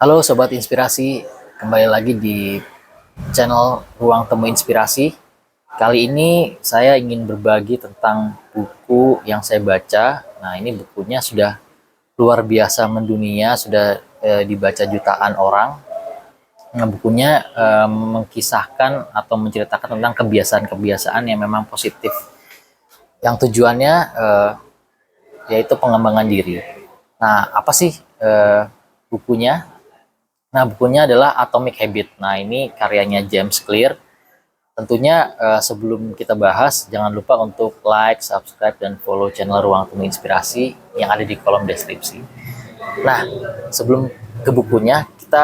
Halo Sobat Inspirasi, kembali lagi di channel Ruang Temu Inspirasi. Kali ini saya ingin berbagi tentang buku yang saya baca. Nah, ini bukunya sudah luar biasa mendunia, sudah dibaca jutaan orang. Nah, bukunya mengkisahkan atau menceritakan tentang kebiasaan-kebiasaan yang memang positif. Yang tujuannya yaitu pengembangan diri. Nah, apa sih bukunya? Nah, bukunya adalah Atomic Habit. Nah, ini karyanya James Clear. Tentunya sebelum kita bahas, jangan lupa untuk like, subscribe, dan follow channel Ruang Temu Inspirasi yang ada di kolom deskripsi. Nah, sebelum ke bukunya, kita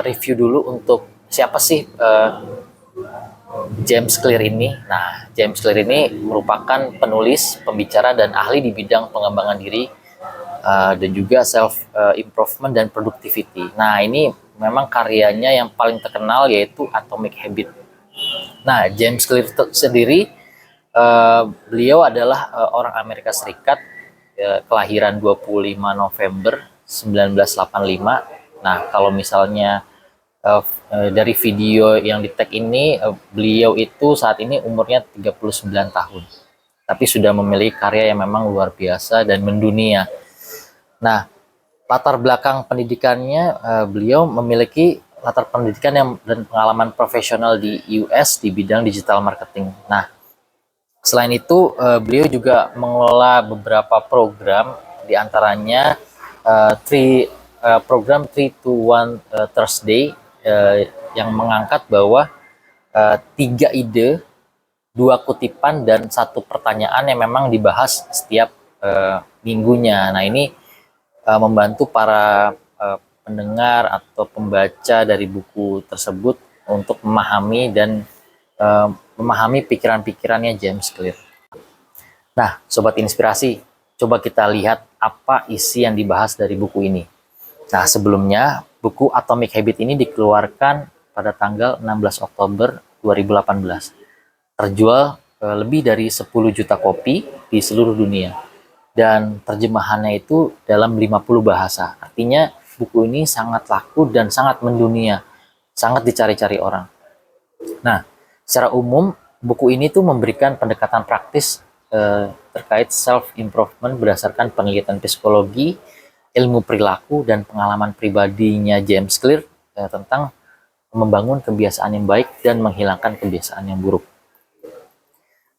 review dulu untuk siapa sih James Clear ini. Nah, James Clear ini merupakan penulis, pembicara, dan ahli di bidang pengembangan diri dan juga self improvement dan productivity. Nah, ini memang karyanya yang paling terkenal yaitu Atomic Habit. Nah, James Clear sendiri beliau adalah orang Amerika Serikat, kelahiran 25 November 1985. Nah, kalau misalnya dari video yang di tag ini, beliau itu saat ini umurnya 39 tahun. Tapi sudah memiliki karya yang memang luar biasa dan mendunia. Nah, latar belakang pendidikannya, beliau memiliki latar pendidikan yang dan pengalaman profesional di US di bidang digital marketing. Nah, selain itu beliau juga mengelola beberapa program, diantaranya program 3 to 1 Thursday yang mengangkat bahwa 3 ide, 2 kutipan, dan 1 pertanyaan yang memang dibahas setiap minggunya. Nah, ini membantu para pendengar atau pembaca dari buku tersebut untuk memahami dan memahami pikiran-pikirannya James Clear. Nah, Sobat Inspirasi, coba kita lihat apa isi yang dibahas dari buku ini. Nah, sebelumnya, buku Atomic Habit ini dikeluarkan pada tanggal 16 Oktober 2018. Terjual lebih dari 10 juta kopi di seluruh dunia. Dan terjemahannya itu dalam 50 bahasa. Artinya buku ini sangat laku dan sangat mendunia, sangat dicari-cari orang. Nah, secara umum buku ini tuh memberikan pendekatan praktis terkait self improvement berdasarkan penelitian psikologi, ilmu perilaku, dan pengalaman pribadinya James Clear tentang membangun kebiasaan yang baik dan menghilangkan kebiasaan yang buruk.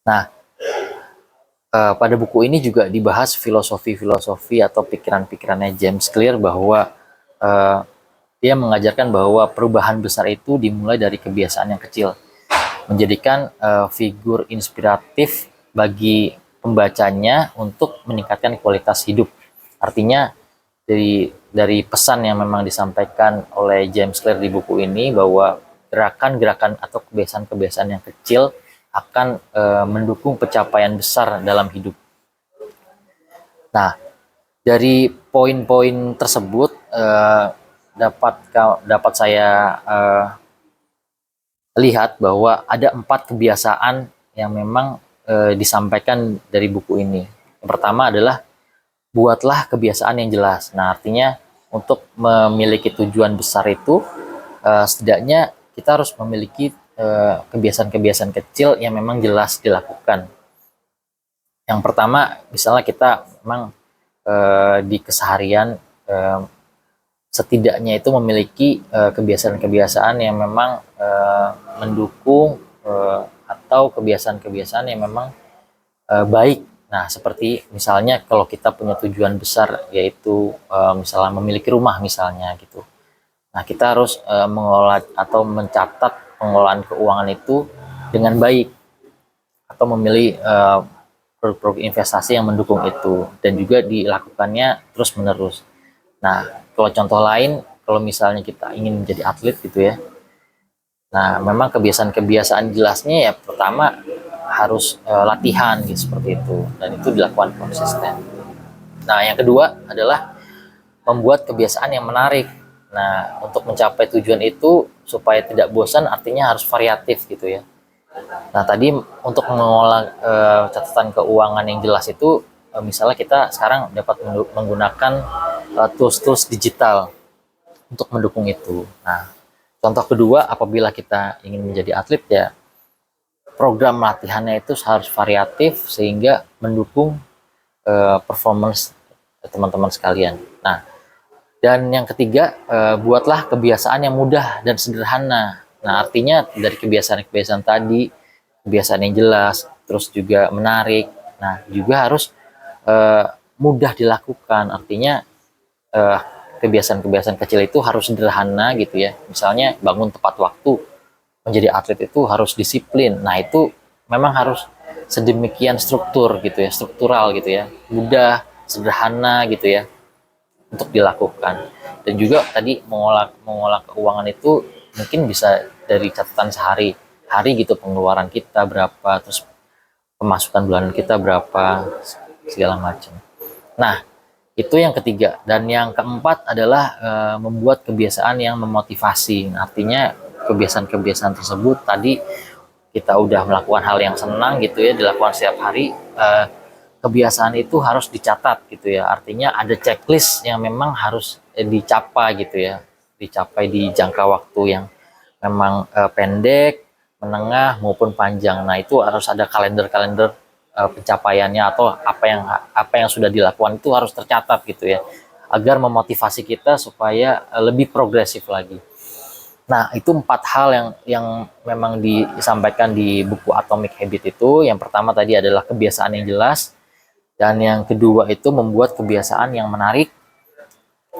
Nah, pada buku ini juga dibahas filosofi-filosofi atau pikiran-pikirannya James Clear bahwa dia mengajarkan bahwa perubahan besar itu dimulai dari kebiasaan yang kecil, menjadikan figur inspiratif bagi pembacanya untuk meningkatkan kualitas hidup. Artinya dari pesan yang memang disampaikan oleh James Clear di buku ini bahwa gerakan-gerakan atau kebiasaan-kebiasaan yang kecil akan mendukung pencapaian besar dalam hidup. Nah, dari poin-poin tersebut dapat saya lihat bahwa ada 4 kebiasaan yang memang disampaikan dari buku ini. Yang pertama adalah buatlah kebiasaan yang jelas. Nah, artinya untuk memiliki tujuan besar itu setidaknya kita harus memiliki kebiasaan-kebiasaan kecil yang memang jelas dilakukan. Yang pertama, misalnya kita memang di keseharian setidaknya itu memiliki kebiasaan-kebiasaan yang memang mendukung atau kebiasaan-kebiasaan yang memang baik. Nah, seperti misalnya kalau kita punya tujuan besar yaitu misalnya memiliki rumah misalnya gitu. Nah, kita harus mengelola atau mencatat pengelolaan keuangan itu dengan baik atau memilih produk-produk investasi yang mendukung itu dan juga dilakukannya terus-menerus. Nah, kalau contoh lain, kalau misalnya kita ingin menjadi atlet gitu ya. Nah, memang kebiasaan-kebiasaan jelasnya ya pertama harus latihan gitu seperti itu dan itu dilakukan konsisten. Nah, yang kedua adalah membuat kebiasaan yang menarik. Nah, untuk mencapai tujuan itu supaya tidak bosan artinya harus variatif gitu ya. Nah, tadi untuk mengolah catatan keuangan yang jelas itu misalnya kita sekarang dapat menggunakan tools-tools digital untuk mendukung itu. Nah, contoh kedua, apabila kita ingin menjadi atlet ya, program latihannya itu harus variatif sehingga mendukung performance teman-teman sekalian. Nah, dan yang ketiga, buatlah kebiasaan yang mudah dan sederhana. Nah, artinya dari kebiasaan-kebiasaan tadi, kebiasaan yang jelas, terus juga menarik. Nah, juga harus mudah dilakukan. Artinya eh, kebiasaan-kebiasaan kecil itu harus sederhana gitu ya. Misalnya bangun tepat waktu, menjadi atlet itu harus disiplin. Nah, itu memang harus sedemikian struktur gitu ya, struktural gitu ya, mudah, sederhana gitu ya untuk dilakukan. Dan juga tadi mengolah keuangan itu mungkin bisa dari catatan sehari hari gitu, pengeluaran kita berapa, terus pemasukan bulanan kita berapa, segala macam. Nah, itu yang ketiga. Dan yang keempat adalah membuat kebiasaan yang memotivasi. Artinya kebiasaan-kebiasaan tersebut tadi kita udah melakukan hal yang senang gitu ya, dilakukan setiap hari, kebiasaan itu harus dicatat gitu ya. Artinya ada checklist yang memang harus dicapai gitu ya. Dicapai di jangka waktu yang memang pendek, menengah maupun panjang. Nah, itu harus ada kalender-kalender pencapaiannya, atau apa yang sudah dilakukan itu harus tercatat gitu ya. Agar memotivasi kita supaya lebih progresif lagi. Nah, itu 4 hal yang memang disampaikan di buku Atomic Habit itu. Yang pertama tadi adalah kebiasaan yang jelas, dan yang kedua itu membuat kebiasaan yang menarik.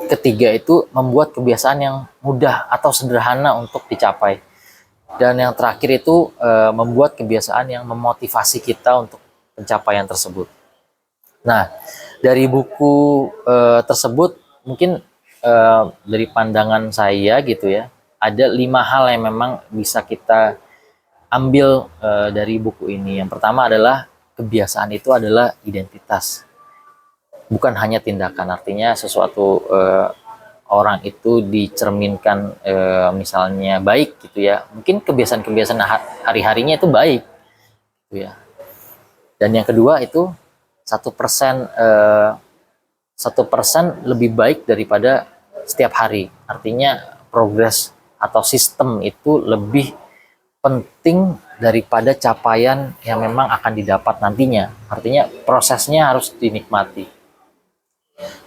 Ketiga itu membuat kebiasaan yang mudah atau sederhana untuk dicapai. Dan yang terakhir itu membuat kebiasaan yang memotivasi kita untuk pencapaian tersebut. Nah, dari buku tersebut mungkin dari pandangan saya gitu ya, ada 5 hal yang memang bisa kita ambil dari buku ini. Yang pertama adalah kebiasaan itu adalah identitas, bukan hanya tindakan. Artinya sesuatu orang itu dicerminkan misalnya baik gitu ya, mungkin kebiasaan-kebiasaan hari-harinya itu baik gitu ya. Dan yang kedua itu 1% 1% lebih baik daripada setiap hari. Artinya progres atau sistem itu lebih penting daripada capaian yang memang akan didapat nantinya. Artinya prosesnya harus dinikmati.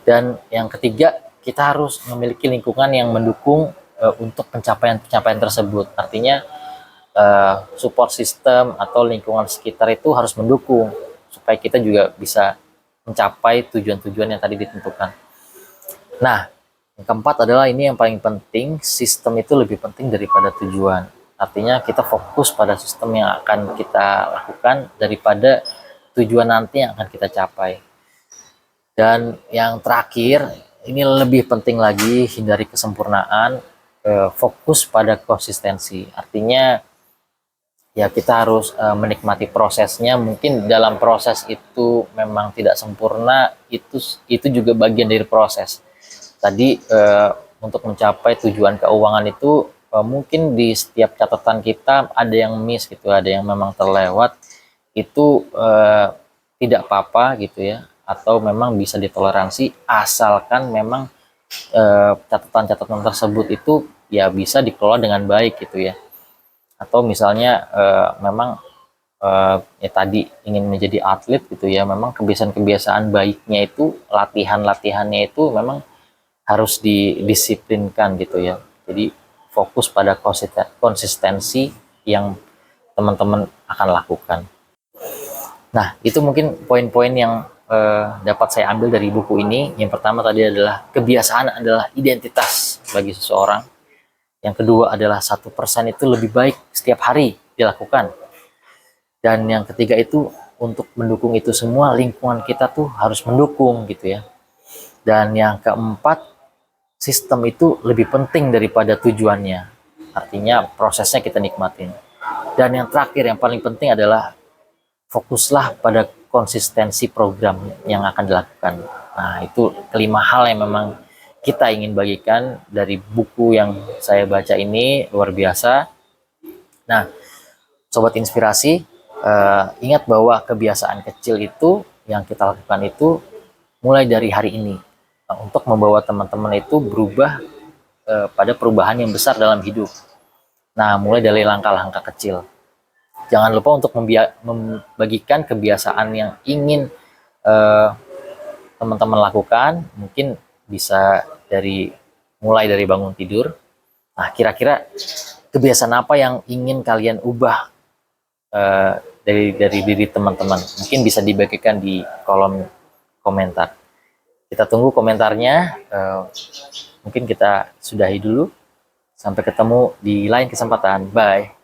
Dan yang ketiga, kita harus memiliki lingkungan yang mendukung untuk pencapaian-pencapaian tersebut. Artinya support system atau lingkungan sekitar itu harus mendukung supaya kita juga bisa mencapai tujuan-tujuan yang tadi ditentukan. Nah, yang keempat adalah ini yang paling penting, sistem itu lebih penting daripada tujuan. Artinya kita fokus pada sistem yang akan kita lakukan daripada tujuan nanti yang akan kita capai. Dan yang terakhir, ini lebih penting lagi, hindari kesempurnaan, fokus pada konsistensi. Artinya ya kita harus menikmati prosesnya. Mungkin dalam proses itu memang tidak sempurna, itu juga bagian dari proses. Tadi untuk mencapai tujuan keuangan itu mungkin di setiap catatan kita ada yang miss gitu, ada yang memang terlewat. Itu tidak apa-apa gitu ya, atau memang bisa ditoleransi asalkan memang catatan-catatan tersebut itu ya bisa dikelola dengan baik gitu ya. Atau misalnya memang ya tadi ingin menjadi atlet gitu ya, memang kebiasaan-kebiasaan baiknya itu, latihannya itu memang harus didisiplinkan gitu ya. Jadi fokus pada konsistensi yang teman-teman akan lakukan. Nah, itu mungkin poin-poin yang dapat saya ambil dari buku ini. Yang pertama tadi adalah kebiasaan adalah identitas bagi seseorang. Yang kedua adalah 1% itu lebih baik setiap hari dilakukan. Dan yang ketiga itu untuk mendukung itu semua, lingkungan kita tuh harus mendukung gitu ya. Dan yang keempat, sistem itu lebih penting daripada tujuannya. Artinya prosesnya kita nikmatin. Dan yang terakhir, yang paling penting adalah fokuslah pada konsistensi program yang akan dilakukan. Nah, itu kelima hal yang memang kita ingin bagikan dari buku yang saya baca ini, luar biasa. Nah, Sobat Inspirasi, ingat bahwa kebiasaan kecil itu yang kita lakukan itu mulai dari hari ini. Nah, untuk membawa teman-teman itu berubah pada perubahan yang besar dalam hidup. Nah, mulai dari langkah-langkah kecil. Jangan lupa untuk membagikan kebiasaan yang ingin teman-teman lakukan. Mungkin bisa mulai dari bangun tidur. Nah, kira-kira kebiasaan apa yang ingin kalian ubah dari diri teman-teman? Mungkin bisa dibagikan di kolom komentar. Kita tunggu komentarnya. Mungkin kita sudahi dulu. Sampai ketemu di lain kesempatan. Bye.